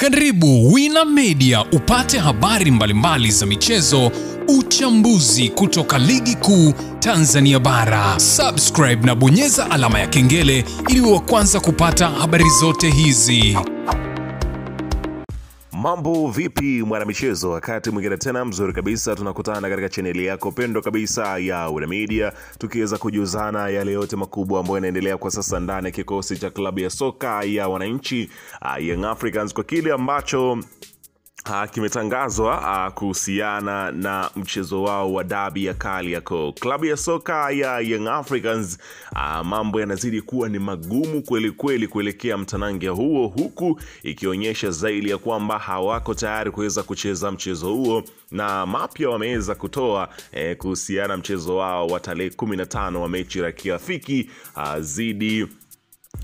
Karibu Wina Media upate habari mbalimbali za michezo, uchambuzi kutoka ligi kuu Tanzania bara. Subscribe na bonyeza alama ya kengele ili uwe wa kwanza kupata habari zote hizi. Mambo vipi mwana michezo, wakati mwingine tena mzuri kabisa tunakutana katika chaneli yako pendo kabisa ya Wina Media, tukiweza kujuzana yale yote makubwa ambayo yanaendelea kwa sasa ndani ya kikosi cha klabu ya soka ya wananchi Young Africans, kwa kile ambacho kimetangazwa kuhusiana na mchezo wao wa dabi ya Kariakoo. Klabu ya soka ya Young Africans, mambo yanazidi kuwa ni magumu kweli kweli kuelekea mtanange huo, huku ikionyesha zaidi ya kwamba hawako tayari kuweza kucheza mchezo huo, na mapya wameweza kutoa kuhusiana mchezo wao wa tarehe 15 wa mechi ya kirafiki zidi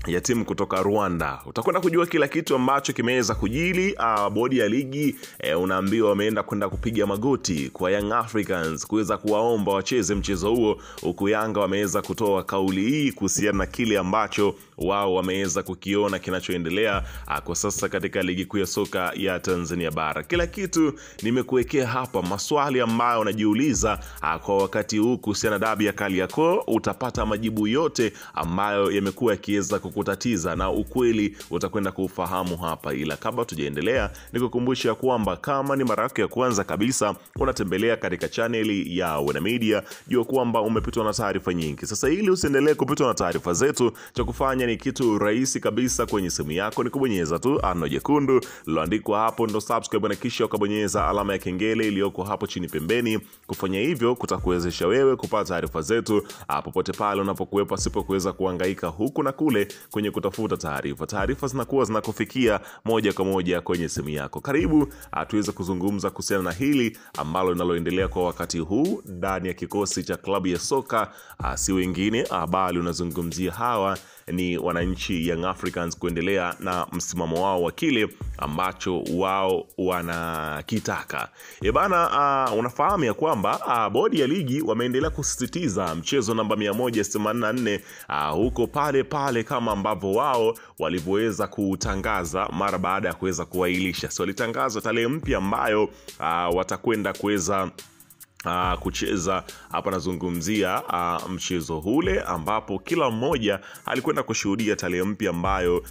ya timu kutoka Rwanda. Utakwenda kujua kila kitu ambacho kimeweza kujili. Bodi ya ligi unaambiwa wameenda kwenda kupiga magoti kwa Young Africans kuweza kuwaomba wacheze mchezo huo, huku Yanga wameweza kutoa kauli hii kuhusiana na kile ambacho wao wameweza kukiona kinachoendelea kwa sasa katika ligi kuu ya soka ya Tanzania bara. Kila kitu nimekuwekea hapa, maswali ambayo unajiuliza kwa wakati huu kuhusiana na dabi ya Kariakoo, utapata majibu yote ambayo yamekuwa yakiweza kukutatiza, na ukweli utakwenda kuufahamu hapa. Ila kabla tujaendelea, nikukumbusha kwamba kama ni mara yako ya kwanza kabisa unatembelea katika chaneli ya Wina Media, jua kwamba umepitwa na taarifa nyingi. Sasa ili usiendelee kupitwa na taarifa zetu, cha kufanya ni kitu rahisi kabisa. Kwenye simu yako ni kubonyeza tu ano jekundu liloandikwa hapo ndo subscribe, na kisha ukabonyeza alama ya kengele iliyoko hapo chini pembeni. Kufanya hivyo kutakuwezesha wewe kupata taarifa zetu popote pale unapokuwepo, asipo kuweza kuhangaika huku na kule kwenye kutafuta taarifa. Taarifa zinakuwa zinakufikia moja kwa moja kwenye simu yako. Karibu tuweze kuzungumza kuhusiana na hili ambalo linaloendelea kwa wakati huu ndani ya kikosi cha klabu ya soka, si wengine bali unazungumzia hawa ni wananchi Young Africans kuendelea na msimamo wao wa kile ambacho wao wanakitaka. Unafahamu ya kwamba bodi ya ligi wameendelea kusisitiza mchezo namba 184 huko pale pale kama ambavyo wao walivyoweza kutangaza mara baada ya kuweza kuwailisha. So walitangaza tarehe mpya ambayo watakwenda kuweza kucheza. Hapa nazungumzia mchezo ule ambapo kila mmoja alikwenda kushuhudia tarehe mpya ambayo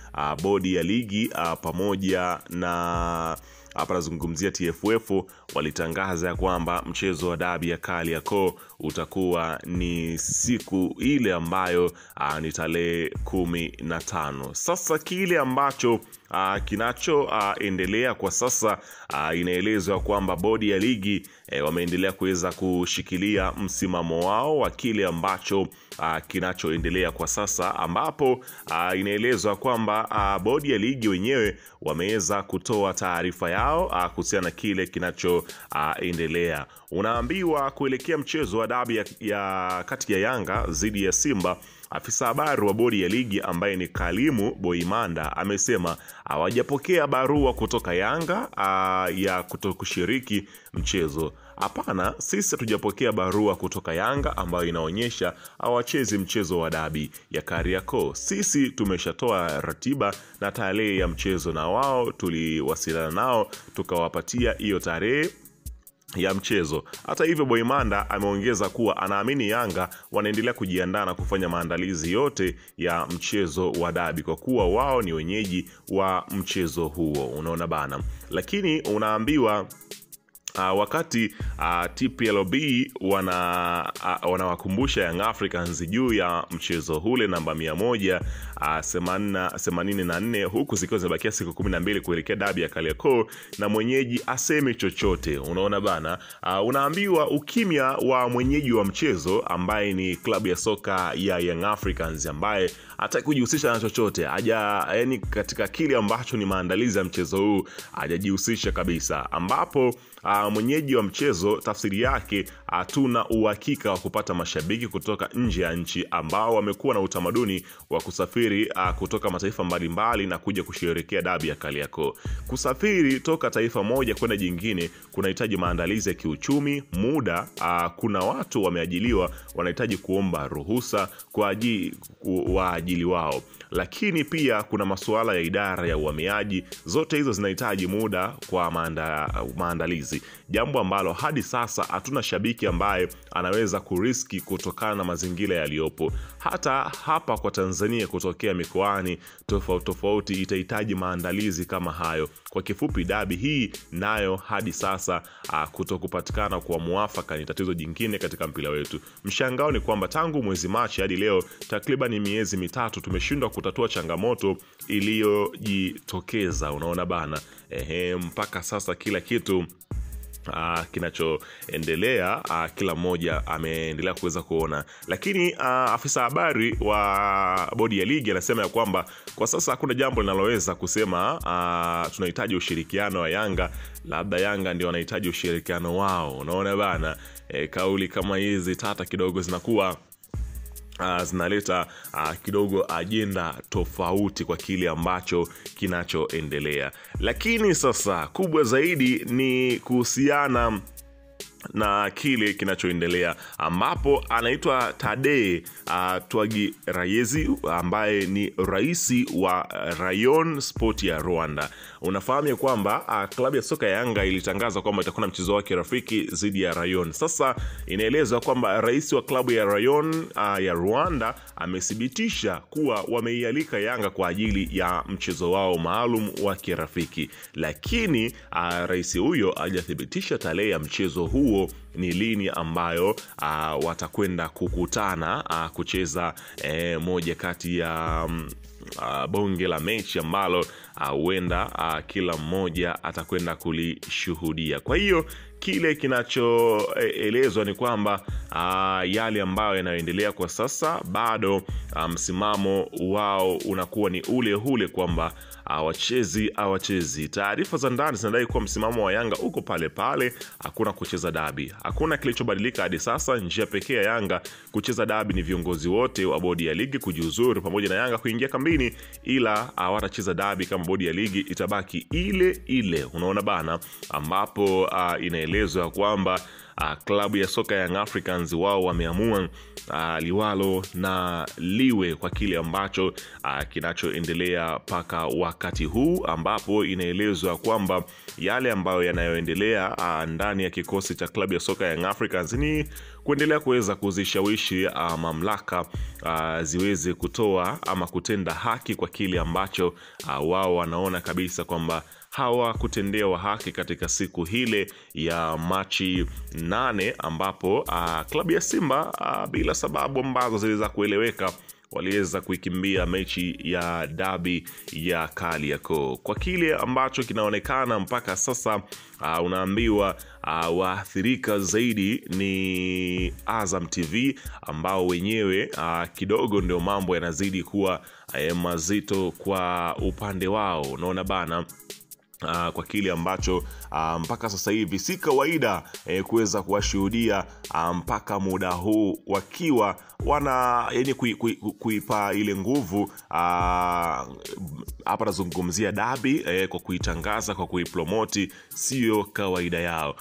bodi ya ligi pamoja na hapa nazungumzia TFF walitangaza ya kwamba mchezo wa dabi ya Kariakoo utakuwa ni siku ile ambayo ni tarehe 15. Sasa kile ambacho kinachoendelea kwa sasa, inaelezwa kwamba bodi ya ligi wameendelea kuweza kushikilia msimamo wao wa kile ambacho kinachoendelea kwa sasa, ambapo inaelezwa kwamba bodi ya ligi wenyewe wameweza kutoa taarifa yao kuhusiana na kile kinachoendelea. Unaambiwa kuelekea mchezo wa dabi ya kati ya Yanga dhidi ya Simba, afisa habari wa bodi ya ligi ambaye ni Kalimu Boimanda amesema hawajapokea barua kutoka Yanga ya kutokushiriki mchezo. Hapana, sisi hatujapokea barua kutoka Yanga ambayo inaonyesha hawachezi mchezo wa dabi ya Kariakoo. Sisi tumeshatoa ratiba na tarehe ya mchezo, na wao tuliwasiliana nao tukawapatia hiyo tarehe ya mchezo. Hata hivyo, Boimanda ameongeza kuwa anaamini Yanga wanaendelea kujiandaa na kufanya maandalizi yote ya mchezo wa dabi kwa kuwa wao ni wenyeji wa mchezo huo. Unaona bana, lakini unaambiwa wakati TPLB wanawakumbusha Young Africans juu ya mchezo ule namba 184 huku zikiwa zimebakia siku 12 kuelekea dabi ya Kariakoo, na mwenyeji aseme chochote. Unaona bana, unaambiwa ukimya wa mwenyeji wa mchezo ambaye ni klabu ya soka ya Young Africans, ambaye hataki kujihusisha na chochote, yani katika kile ambacho ni maandalizi ya mchezo huu hajajihusisha kabisa, ambapo mwenyeji wa mchezo tafsiri yake hatuna uhakika wa kupata mashabiki kutoka nje ya nchi ambao wamekuwa na utamaduni wa kusafiri kutoka mataifa mbalimbali na kuja kusherehekea dabi ya Kariakoo. Kusafiri toka taifa moja kwenda jingine kunahitaji maandalizi ya kiuchumi, muda. Kuna watu wameajiliwa wanahitaji kuomba ruhusa kwa usajili wao. Lakini pia kuna masuala ya idara ya uhamiaji. Zote hizo zinahitaji muda kwa maandalizi, jambo ambalo hadi sasa hatuna shabiki ambaye anaweza kuriski kutokana na mazingira yaliyopo. Hata hapa kwa Tanzania, kutokea mikoani tofauti itahitaji maandalizi kama hayo. Kwa kifupi, dabi hii nayo hadi sasa kutokupatikana kwa muafaka ni tatizo jingine katika mpira wetu. Mshangao ni kwamba tangu mwezi Machi hadi leo, takriban miezi mitatu, tumeshindwa kutatua changamoto iliyojitokeza. Unaona bana, mpaka sasa kila kitu kinachoendelea kila mmoja ameendelea kuweza kuona. Lakini afisa habari wa bodi ya ligi anasema ya kwamba kwa sasa hakuna jambo linaloweza kusema tunahitaji ushirikiano wa Yanga, labda Yanga ndio wanahitaji ushirikiano wao. Unaona bana, kauli kama hizi tata kidogo zinakuwa zinaleta kidogo ajenda tofauti kwa kile ambacho kinachoendelea. Lakini sasa kubwa zaidi ni kuhusiana na kile kinachoendelea, ambapo anaitwa Tade Twagirayezu ambaye ni raisi wa Rayon Sport ya Rwanda. Unafahamu kwamba klabu ya soka ya Yanga ilitangaza kwamba itakuwa na mchezo wake rafiki dhidi ya Rayon. Sasa inaelezwa kwamba rais wa klabu ya Rayon ya Rwanda amethibitisha kuwa wameialika Yanga kwa ajili ya mchezo wao maalum wa kirafiki, lakini rais huyo hajathibitisha tarehe ya mchezo huo ni lini ambayo watakwenda kukutana kucheza moja kati ya bonge la mechi ambalo huenda kila mmoja atakwenda kulishuhudia. Kwa hiyo kile kinachoelezwa ni kwamba yale ambayo yanayoendelea kwa sasa, bado msimamo wao unakuwa ni ule kwamba hawachezi. Taarifa za ndani zinadai kuwa msimamo wa Yanga uko pale pale, hakuna kucheza dabi. Hakuna kilichobadilika hadi sasa. Njia pekee ya Yanga kucheza dabi ni viongozi wote wa bodi ya ligi kujiuzuru pamoja na Yanga kuingia kambini, ila hawatacheza dabi kama bodi ya ligi itabaki ile. Unaona bana, ambapo inaelezwa kwamba klabu ya soka ya Young Africans wao wameamua liwalo na liwe kwa kile ambacho kinachoendelea paka wakati huu, ambapo inaelezwa kwamba yale ambayo yanayoendelea ndani ya kikosi cha klabu ya soka ya Young Africans ni kuendelea kuweza kuzishawishi mamlaka ziweze kutoa ama kutenda haki kwa kile ambacho wao wanaona kabisa kwamba hawakutendewa haki katika siku hile ya Machi 8, ambapo klabu ya Simba bila sababu ambazo ziliweza kueleweka waliweza kuikimbia mechi ya dabi ya Kariakoo. Kwa kile ambacho kinaonekana mpaka sasa, unaambiwa waathirika zaidi ni Azam TV, ambao wenyewe kidogo ndio mambo yanazidi kuwa mazito kwa upande wao. Unaona bana, kwa kile ambacho mpaka sasa hivi si kawaida kuweza kuwashuhudia mpaka muda huu wakiwa wana kuipa ile nguvu. Hapa nazungumzia dabi kwa kuitangaza, kwa kuipromoti, sio kawaida yao.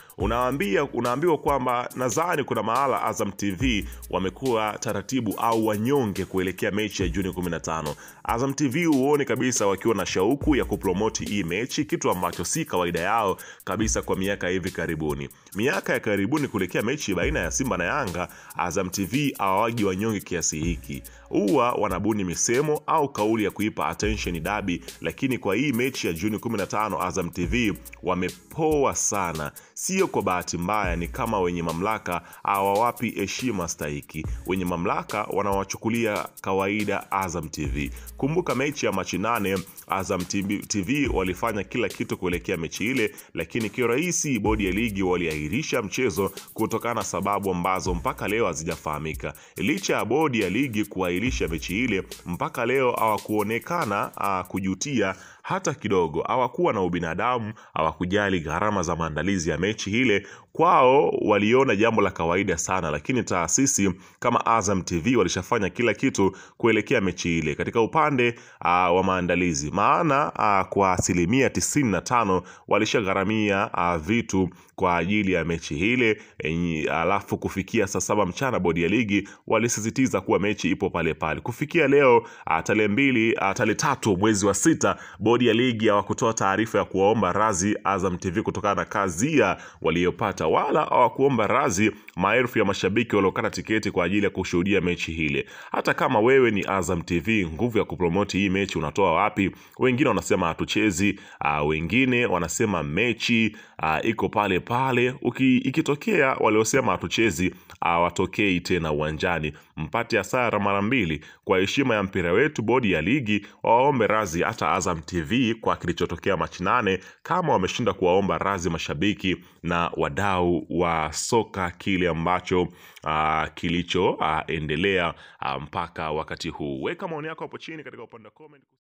Unaambiwa kwamba nadhani kuna mahala Azam TV wamekuwa taratibu au wanyonge kuelekea mechi ya Juni 15. Azam TV uone kabisa wakiwa na shauku ya kupromoti hii mechi, kitu ambacho si kawaida yao kabisa kwa miaka hivi karibuni. Miaka ya karibuni kuelekea mechi baina ya Simba na Yanga, Azam TV hawawagi wanyonge kiasi hiki. Huwa wanabuni misemo au kauli ya kuipa attention dabi, lakini kwa hii mechi ya Juni 15 Azam TV wamepoa sana. Sio kwa bahati mbaya, ni kama wenye mamlaka hawawapi heshima stahiki. Wenye mamlaka wanawachukulia kawaida Azam TV. Kumbuka mechi ya Machi 8 Azam TV walifanya kila kitu kuelekea mechi ile, lakini kirahisi bodi ya ligi waliahirisha mchezo kutokana na sababu ambazo mpaka leo hazijafahamika. Licha ya bodi ya ligi kuahirisha mechi ile, mpaka leo hawakuonekana kujutia hata kidogo. Hawakuwa na ubinadamu, hawakujali gharama za maandalizi ya mechi ile. Kwao waliona jambo la kawaida sana, lakini taasisi kama Azam TV walishafanya kila kitu kuelekea mechi ile katika upande wa maandalizi. Maana kwa asilimia 95 walishagharamia vitu kwa ajili ya mechi ile. Alafu kufikia saa 7 mchana bodi ya ligi walisisitiza kuwa mechi ipo pale pale. Kufikia leo tarehe 3 mwezi wa 6, bodi ya ligi hawakutoa taarifa ya kuwaomba radhi Azam TV kutokana na kazi waliyopata, wala hawakuomba radhi maelfu ya mashabiki waliokata tiketi kwa ajili ya kushuhudia mechi ile. Hata kama wewe ni Azam TV, nguvu ya kupromoti hii mechi unatoa wapi? Wengine wanasema hatuchezi, wengine wanasema mechi iko pale pale. Ikitokea waliosema hatuchezi hawatokei tena uwanjani, mpate hasara mara mbili. Kwa heshima ya mpira wetu, bodi ya ligi waombe radhi hata Azam TV kwa kilichotokea Machi 8, kama wameshinda kuwaomba radhi mashabiki na wadau wa soka kile ambacho kilichoendelea mpaka wakati huu. Weka maoni yako hapo chini katika upande wa comment.